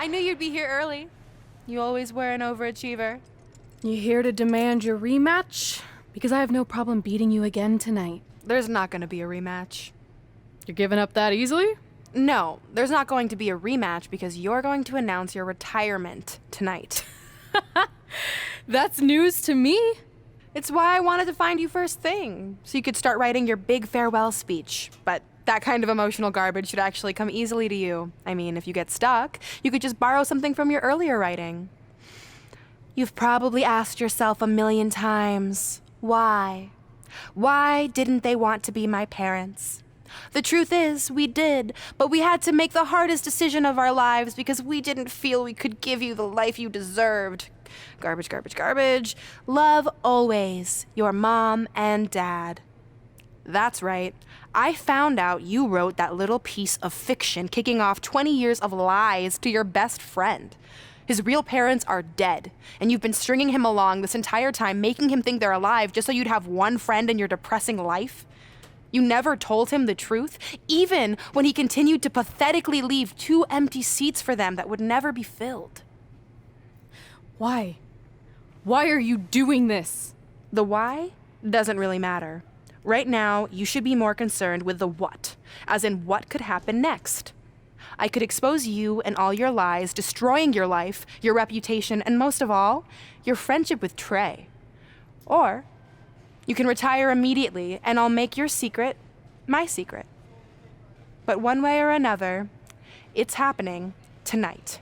I knew you'd be here early. You always were an overachiever. You here to demand your rematch? Because I have no problem beating you again tonight. There's not going to be a rematch. You're giving up that easily? No, there's not going to be a rematch because you're going to announce your retirement tonight. That's news to me. It's why I wanted to find you first thing, so you could start writing your big farewell speech. But that kind of emotional garbage should actually come easily to you. I mean, if you get stuck, you could just borrow something from your earlier writing. You've probably asked yourself a million times, why? Why didn't they want to be my parents? The truth is, we did, but we had to make the hardest decision of our lives because we didn't feel we could give you the life you deserved. Garbage, garbage, garbage. Love always, your mom and dad. That's right. I found out you wrote that little piece of fiction kicking off 20 years of lies to your best friend. His real parents are dead, and you've been stringing him along this entire time, making him think they're alive just so you'd have one friend in your depressing life. You never told him the truth, even when he continued to pathetically leave 2 empty seats for them that would never be filled. Why? Why are you doing this? The why doesn't really matter. Right now, you should be more concerned with the what, as in what could happen next. I could expose you and all your lies, destroying your life, your reputation, and most of all, your friendship with Trey. Or you can retire immediately, and I'll make your secret my secret. But one way or another, it's happening tonight.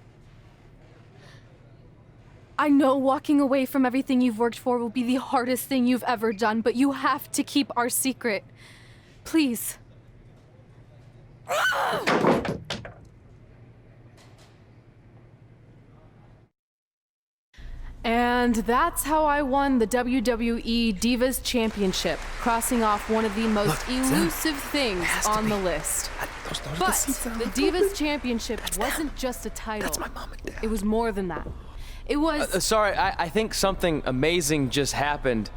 I know walking away from everything you've worked for will be the hardest thing you've ever done, but you have to keep our secret. Please. And that's how I won the WWE Divas Championship, crossing off one of the most elusive things on the list. But the Divas Championship wasn't just a title. That's my mom and dad. It was more than that. It was... Sorry, I think something amazing just happened.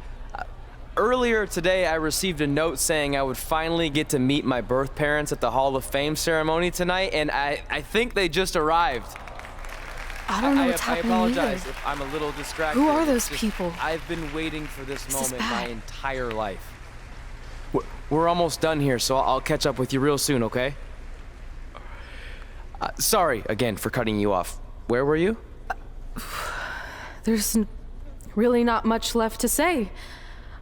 Earlier today, I received a note saying I would finally get to meet my birth parents at the Hall of Fame ceremony tonight, and I think they just arrived. I don't know what's happening I apologize either. if I'm a little distracted. Who are those It's just, people? I've been waiting for this This is moment my bad. entire life. We're almost done here, so I'll catch up with you real soon, okay? Sorry, again, for cutting you off. Where were you? There's really not much left to say,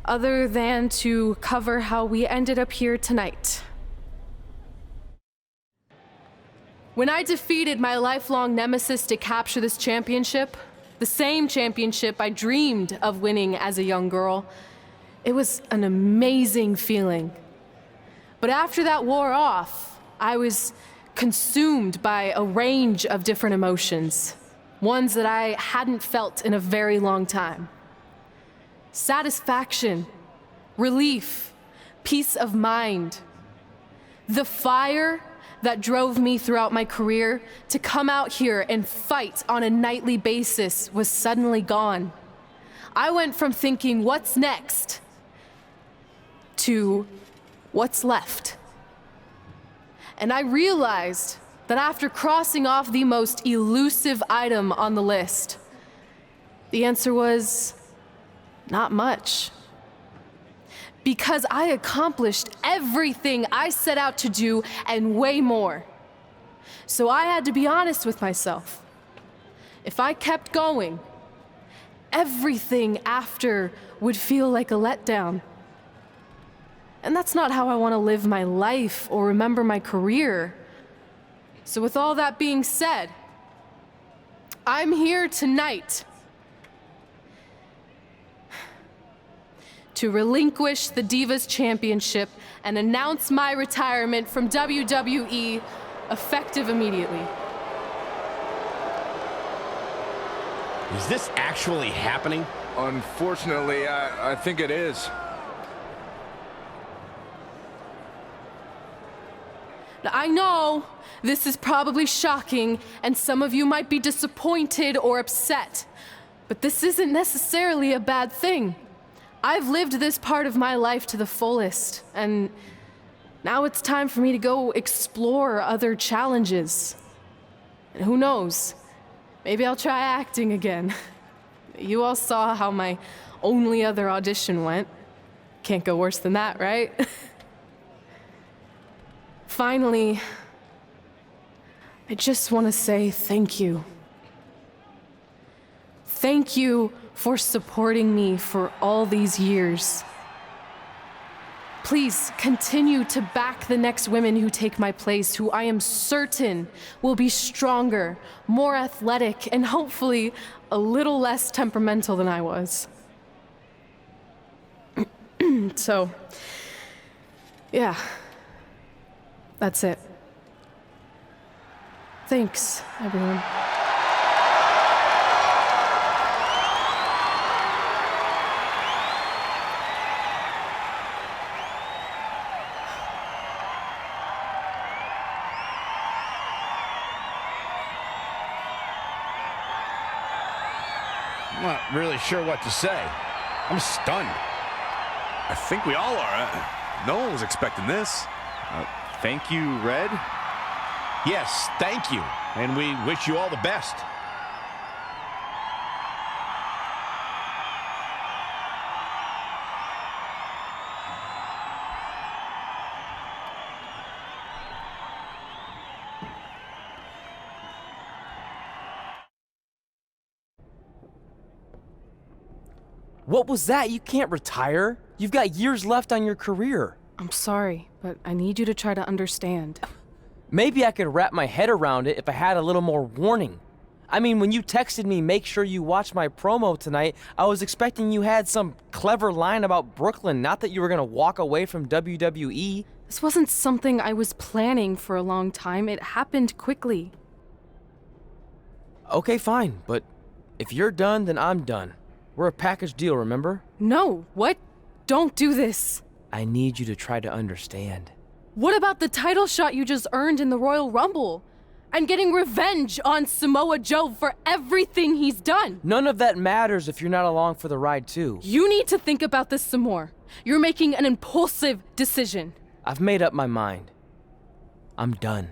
other than to cover how we ended up here tonight. When I defeated my lifelong nemesis to capture this championship, the same championship I dreamed of winning as a young girl, it was an amazing feeling. But after that wore off, I was consumed by a range of different emotions, ones that I hadn't felt in a very long time. Satisfaction, relief, peace of mind. The fire that drove me throughout my career to come out here and fight on a nightly basis was suddenly gone. I went from thinking, what's next, to what's left. And I realized that after crossing off the most elusive item on the list, the answer was not much. Because I accomplished everything I set out to do and way more. So I had to be honest with myself. If I kept going, everything after would feel like a letdown. And that's not how I want to live my life or remember my career. So with all that being said, I'm here tonight to relinquish the Divas Championship and announce my retirement from WWE, effective immediately. Is this actually happening? Unfortunately, I think it is. Now, I know this is probably shocking, and some of you might be disappointed or upset, but this isn't necessarily a bad thing. I've lived this part of my life to the fullest, and now it's time for me to go explore other challenges. And who knows, Maybe I'll try acting again. You all saw how my only other audition went. Can't go worse than that, right? Finally, I just want to say thank you. Thank you for supporting me for all these years. Please continue to back the next women who take my place, who I am certain will be stronger, more athletic, and hopefully a little less temperamental than I was. So, yeah, that's it. Thanks, everyone. I'm not really sure what to say. I'm stunned. I think we all are. No one was expecting this. Thank you, Red. Yes, thank you. And we wish you all the best. What was that? You can't retire. You've got years left on your career. I'm sorry, but I need you to try to understand. Maybe I could wrap my head around it if I had a little more warning. I mean, when you texted me, make sure you watch my promo tonight, I was expecting you had some clever line about Brooklyn, not that you were gonna walk away from WWE. This wasn't something I was planning for a long time. It happened quickly. Okay, fine, but if you're done, then I'm done. We're a package deal, remember? No, what? Don't do this. I need you to try to understand. What about the title shot you just earned in the Royal Rumble? And getting revenge on Samoa Joe for everything he's done? None of that matters if you're not along for the ride, too. You need to think about this some more. You're making an impulsive decision. I've made up my mind. I'm done.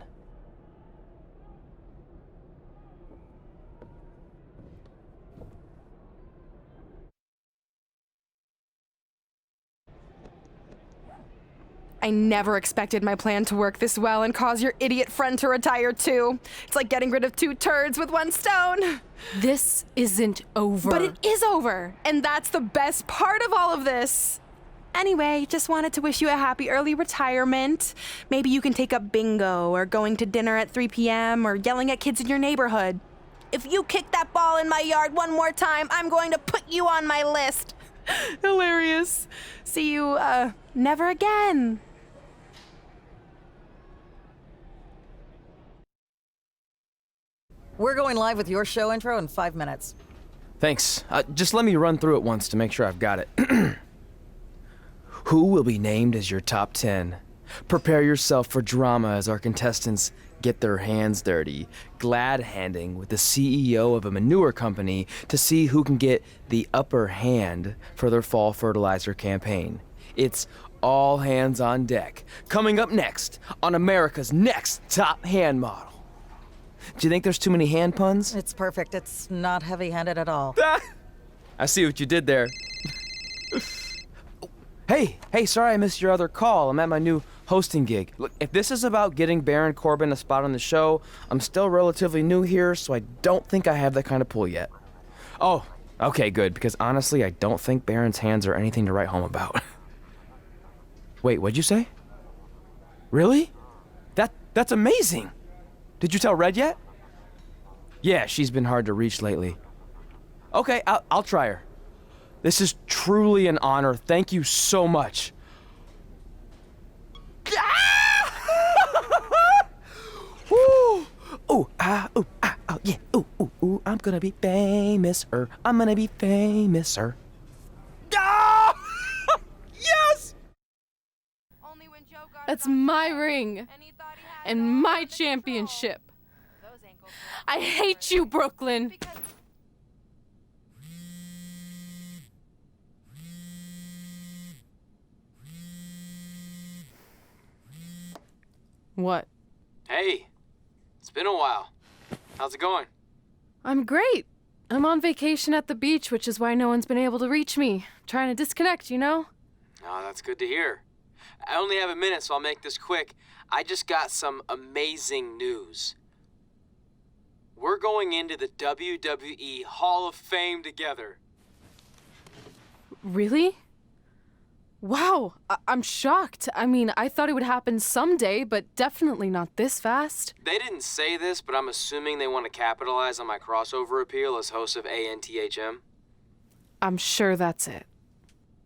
I never expected my plan to work this well and cause your idiot friend to retire too. It's like getting rid of two turds with one stone. This isn't over. But it is over, and that's the best part of all of this. Anyway, just wanted to wish you a happy early retirement. Maybe you can take up bingo or going to dinner at 3 p.m. or yelling at kids in your neighborhood. If you kick that ball in my yard one more time, I'm going to put you on my list. Hilarious. See you, never again. We're going live with your show intro in 5 minutes. Thanks. Just let me run through it once to make sure I've got it. Who will be named as your top 10? Prepare yourself for drama as our contestants get their hands dirty, glad-handing with the CEO of a manure company to see who can get the upper hand for their fall fertilizer campaign. It's all hands on deck. Coming up next on America's Next Top Hand Model. Do you think there's too many hand puns? It's perfect. It's not heavy-handed at all. I see what you did there. Hey, sorry I missed your other call. I'm at my new hosting gig. Look, if this is about getting Baron Corbin a spot on the show, I'm still relatively new here, so I don't think I have that kind of pull yet. Oh, okay, good, because honestly, I don't think Baron's hands are anything to write home about. Wait, what'd you say? Really? That's amazing! Did you tell Red yet? Yeah, she's been hard to reach lately. Okay, I'll try her. This is truly an honor. Thank you so much. Ooh, ooh, ah, ooh, ah, oh, yeah, ooh, ooh, ooh. I'm gonna be famous, I'm gonna be famous, Ah! Yes! That's my ring and my championship. I hate you, Brooklyn. What? Hey, it's been a while. How's it going? I'm great. I'm on vacation at the beach, which is why no one's been able to reach me. Trying to disconnect, you know? Oh, that's good to hear. I only have a minute, so I'll make this quick. I just got some amazing news. We're going into the WWE Hall of Fame together. Really? Wow, I'm shocked. I mean, I thought it would happen someday, but definitely not this fast. They didn't say this, but I'm assuming they want to capitalize on my crossover appeal as host of ANTHM. I'm sure that's it.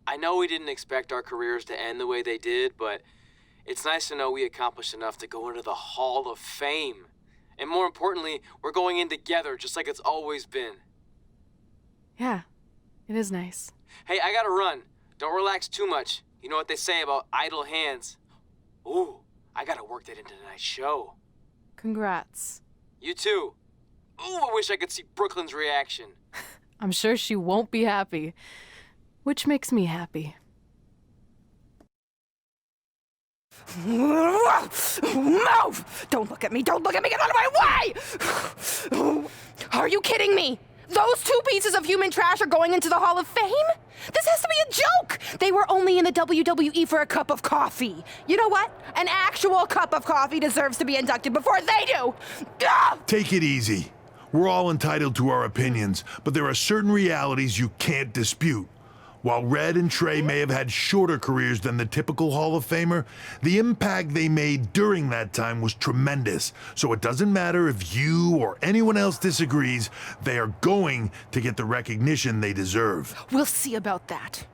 I know we didn't expect our careers to end the way they did, but it's nice to know we accomplished enough to go into the Hall of Fame. And more importantly, we're going in together, just like it's always been. Yeah, it is nice. Hey, I gotta run. Don't relax too much. You know what they say about idle hands. Ooh, I gotta work that into tonight's show. Congrats. You too. Ooh, I wish I could see Brooklyn's reaction. I'm sure she won't be happy, which makes me happy. Move! Don't look at me! Don't look at me! Get out of my way! Are you kidding me? Those two pieces of human trash are going into the Hall of Fame? This has to be a joke! They were only in the WWE for a cup of coffee. You know what? An actual cup of coffee deserves to be inducted before they do! Ah! Take it easy. We're all entitled to our opinions, but there are certain realities you can't dispute. While Red and Trey may have had shorter careers than the typical Hall of Famer, the impact they made during that time was tremendous. So it doesn't matter if you or anyone else disagrees, they are going to get the recognition they deserve. We'll see about that.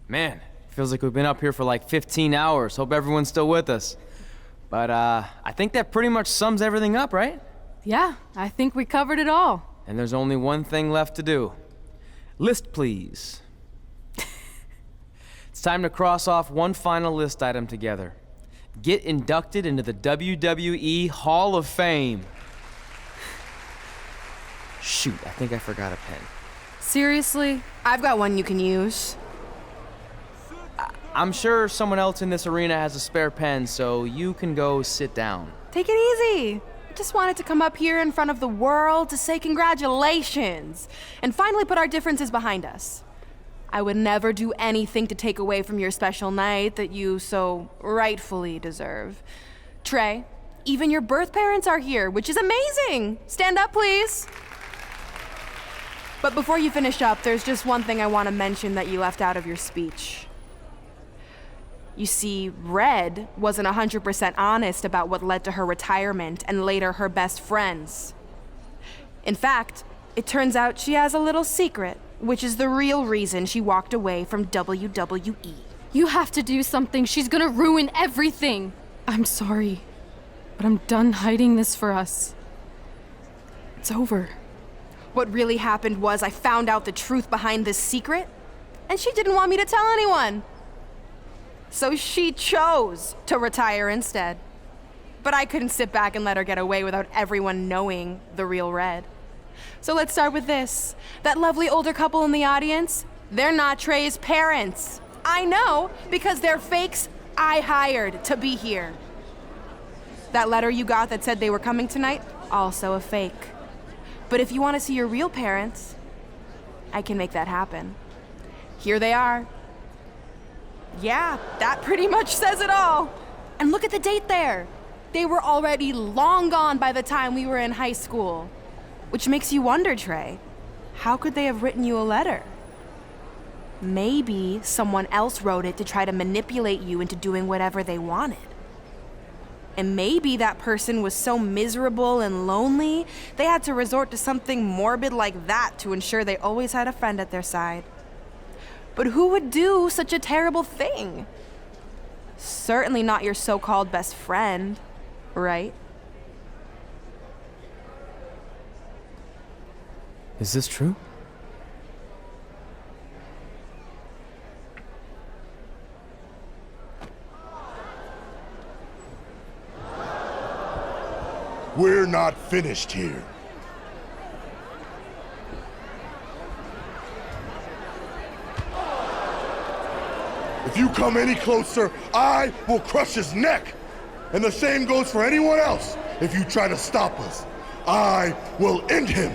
Man, feels like we've been up here for like 15 hours. Hope everyone's still with us. But I think that pretty much sums everything up, right? Yeah, I think we covered it all. And there's only one thing left to do. List, please. It's time to cross off one final list item together. Get inducted into the WWE Hall of Fame. Shoot, I think I forgot a pen. Seriously? I've got one you can use. I'm sure someone else in this arena has a spare pen, so you can go sit down. Take it easy. I just wanted to come up here in front of the world to say congratulations and finally put our differences behind us. I would never do anything to take away from your special night that you so rightfully deserve. Trey, even your birth parents are here, which is amazing. Stand up, please. But before you finish up, there's just one thing I want to mention that you left out of your speech. You see, Red wasn't 100% honest about what led to her retirement and later her best friends. In fact, it turns out she has a little secret, which is the real reason she walked away from WWE. You have to do something. She's gonna ruin everything. I'm sorry, but I'm done hiding this for us. It's over. What really happened was I found out the truth behind this secret, and she didn't want me to tell anyone. So she chose to retire instead. But I couldn't sit back and let her get away without everyone knowing the real Red. So let's start with this. That lovely older couple in the audience, they're not Trey's parents. I know, because they're fakes I hired to be here. That letter you got that said they were coming tonight, also a fake. But if you want to see your real parents, I can make that happen. Here they are. Yeah, that pretty much says it all. And look at the date there. They were already long gone by the time we were in high school. Which makes you wonder, Trey, how could they have written you a letter? Maybe someone else wrote it to try to manipulate you into doing whatever they wanted. And maybe that person was so miserable and lonely, they had to resort to something morbid like that to ensure they always had a friend at their side. But who would do such a terrible thing? Certainly not your so-called best friend, right? Is this true? We're not finished here. If you come any closer, I will crush his neck. And the same goes for anyone else if you try to stop us. I will end him.